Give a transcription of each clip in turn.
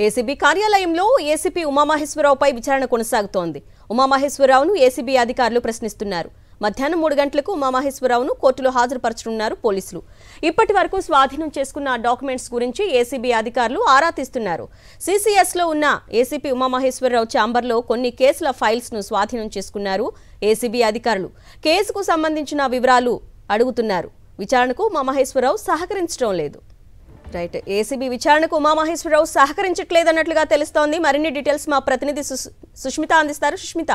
ACB కార్యాలయంలో ACP ఉమామహేశ్వరరావుపై విచారణ కొనసాగుతోంది. ఉమామహేశ్వరరావును ఏసీబీ అధికారులు ప్రశ్నిస్తున్నారు. మధ్యాహ్నం 3 గంటలకు ఉమామహేశ్వరరావును కోర్టులో హాజరుపరచనున్నారు పోలీసులు. ఇప్పటి వరకు స్వాధీనం చేసుకున్న డాక్యుమెంట్స్ గురించి ఏసీబీ అధికారులు ఆరా తీస్తున్నారు. సీసీఎస్లో ఉన్న ఏసీపీ ఉమామహేశ్వరరావు ఛాంబర్లో కొన్ని కేసుల ఫైల్స్ను స్వాధీనం చేసుకున్నారు ఏసీబీ అధికారులు. కేసుకు సంబంధించిన వివరాలు అడుగుతున్నారు. విచారణకు ఉమామహేశ్వరరావు సహకరించడం లేదు. రైట్, ఏసీబీ విచారణకు ఉమామహేశ్వరరావు సహకరించట్లేదన్నట్లుగా తెలుస్తోంది. మరిన్ని డీటెయిల్స్ మా ప్రతినిధి సుష్మిత అందిస్తారు. సుష్మిత,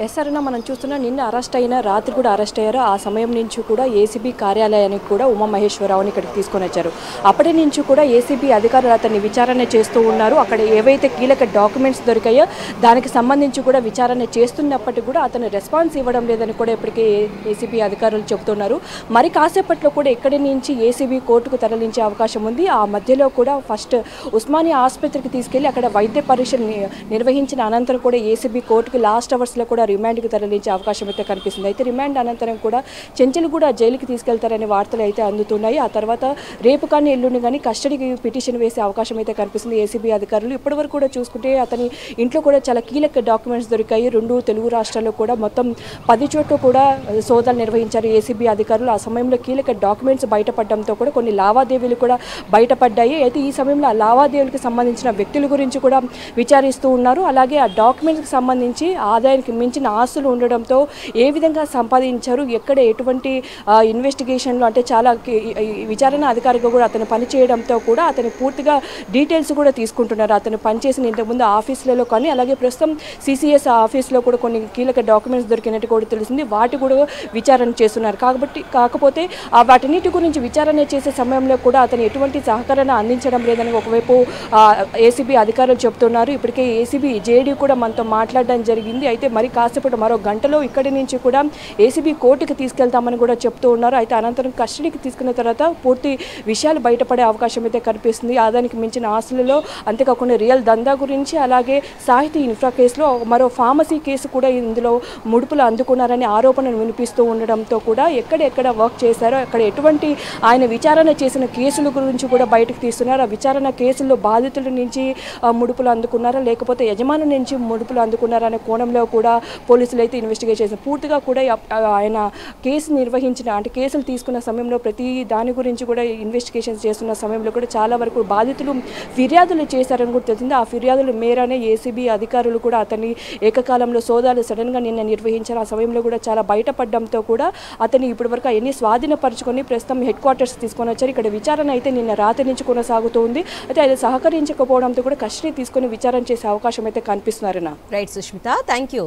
ఎస్ఆర్న మనం చూస్తున్నా నిన్న అరెస్ట్ అయిన రాత్రి కూడా అరెస్ట్ అయ్యారు. ఆ సమయం నుంచి కూడా ఏసీబీ కార్యాలయానికి కూడా ఉమామహేశ్వరరావుని ఇక్కడికి తీసుకొని వచ్చారు. అప్పటి నుంచి కూడా ఏసీబీ అధికారులు అతన్ని విచారణ చేస్తూ ఉన్నారు. అక్కడ ఏవైతే కీలక డాక్యుమెంట్స్ దొరికాయో దానికి సంబంధించి కూడా విచారణ చేస్తున్నప్పటికీ కూడా అతను రెస్పాన్స్ ఇవ్వడం లేదని కూడా ఇప్పటికే ఏసీబీ అధికారులు చెబుతున్నారు. మరి కాసేపట్లో కూడా ఇక్కడి నుంచి ఏసీబీ కోర్టుకు తరలించే అవకాశం ఉంది. ఆ మధ్యలో కూడా ఫస్ట్ ఉస్మానియా ఆసుపత్రికి తీసుకెళ్లి అక్కడ వైద్య పరీక్షలు నిర్వహించిన అనంతరం కూడా ఏసీబీ కోర్టుకు లాస్ట్ అవర్స్లో కూడా రిమాండ్కి తరలించే అవకాశం అయితే కనిపిస్తుంది. అయితే రిమాండ్ అనంతరం కూడా చెంచల్గూడ జైలుకి తీసుకెళ్తారనే వార్తలు అయితే అందుతున్నాయి. ఆ తర్వాత రేపు కానీ ఎల్లుండి కానీ కస్టడీకి పిటిషన్ వేసే అవకాశం అయితే కనిపిస్తుంది ఏసీబీ అధికారులు. ఇప్పటివరకు కూడా చూసుకుంటే అతని ఇంట్లో కూడా చాలా కీలక డాక్యుమెంట్స్ దొరికాయి. 2 తెలుగు రాష్ట్రాల్లో కూడా మొత్తం 10 చోట్ల కూడా సోదాలు నిర్వహించారు ఏసీబీ అధికారులు. ఆ సమయంలో కీలక డాక్యుమెంట్స్ బయటపడడంతో కూడా కొన్ని లావాదేవీలు కూడా బయటపడ్డాయి. అయితే ఈ సమయంలో ఆ లావాదేవీలకు సంబంధించిన వ్యక్తుల గురించి కూడా విచారిస్తూ ఉన్నారు. అలాగే ఆ డాక్యుమెంట్స్కి సంబంధించి ఆదాయానికి మించిన ఆస్తులు ఉండడంతో ఏ విధంగా సంపాదించారు, ఎక్కడ ఎటువంటి ఇన్వెస్టిగేషన్లు అంటే చాలా విచారణ అధికారిగా కూడా అతను పనిచేయడంతో కూడా అతను పూర్తిగా డీటెయిల్స్ కూడా తీసుకుంటున్నారు. అతను పనిచేసిన ఇంతకుముందు ఆఫీసులలో కానీ అలాగే ప్రస్తుతం సీసీఎస్ ఆఫీస్లో కూడా కొన్ని కీలక డాక్యుమెంట్స్ దొరికినట్టు కూడా తెలిసింది. వాటి కూడా విచారణ చేస్తున్నారు. కాకపోతే వాటిన్నిటి గురించి విచారణ చేసే సమయంలో కూడా అతను ఎటువంటి సహకరణ అందించడం లేదని ఒకవైపు ఏసీబీ అధికారులు చెబుతున్నారు. ఇప్పటికే ఏసీబీ జేడీ కూడా మనతో మాట్లాడడం జరిగింది. అయితే మరి కాసేపటి మరో గంటలో ఇక్కడి నుంచి కూడా ఏసీబీ కోర్టుకి తీసుకెళ్తామని కూడా చెప్తూ ఉన్నారు. అయితే అనంతరం కస్టడీకి తీసుకున్న తర్వాత పూర్తి విషయాలు బయటపడే అవకాశం అయితే కనిపిస్తుంది. ఆదాయానికి మించిన ఆస్తులలో అంతేకాకుండా రియల్ దందా గురించి అలాగే సాహితీ ఇన్ఫ్రా కేసులో మరో ఫార్మసీ కేసు కూడా ఇందులో ముడుపులు అందుకున్నారనే ఆరోపణలు వినిపిస్తూ ఉండడంతో కూడా ఎక్కడెక్కడ వర్క్ చేశారో అక్కడ ఎటువంటి ఆయన విచారణ చేసిన కేసుల గురించి కూడా బయటకు తీస్తున్నారు. ఆ విచారణ కేసుల్లో బాధితుల నుంచి ముడుపులు అందుకున్నారా లేకపోతే యజమాని నుంచి ముడుపులు అందుకున్నారా అనే కోణంలో కూడా పోలీసులు అయితే ఇన్వెస్టిగేట్ చేశారు. పూర్తిగా కూడా ఆయన కేసు నిర్వహించిన అంటే కేసులు తీసుకున్న సమయంలో ప్రతి దాని గురించి కూడా ఇన్వెస్టిగేషన్స్ చేస్తున్న సమయంలో కూడా చాలా వరకు బాధితులు ఫిర్యాదులు చేశారని కూడా తెలిసింది. ఆ ఫిర్యాదుల మేరనే ఏసీబీ అధికారులు కూడా అతన్ని ఏకకాలంలో సోదాలు సడన్గా నిన్న నిర్వహించారు. ఆ సమయంలో కూడా చాలా బయటపడడంతో కూడా అతన్ని ఇప్పటివరకు అవన్నీ స్వాధీనపరుచుకొని ప్రస్తుతం హెడ్ క్వార్టర్స్ తీసుకొని వచ్చారు. ఇక్కడ విచారణ అయితే నిన్న రాత్రి నుంచి కొనసాగుతూ ఉంది. అయితే అది సహకరించకపోవడంతో కూడా కస్టడీ తీసుకొని విచారణ చేసే అవకాశం అయితే కనిపిస్తున్నారన్న. Right Sushmitha, thank you.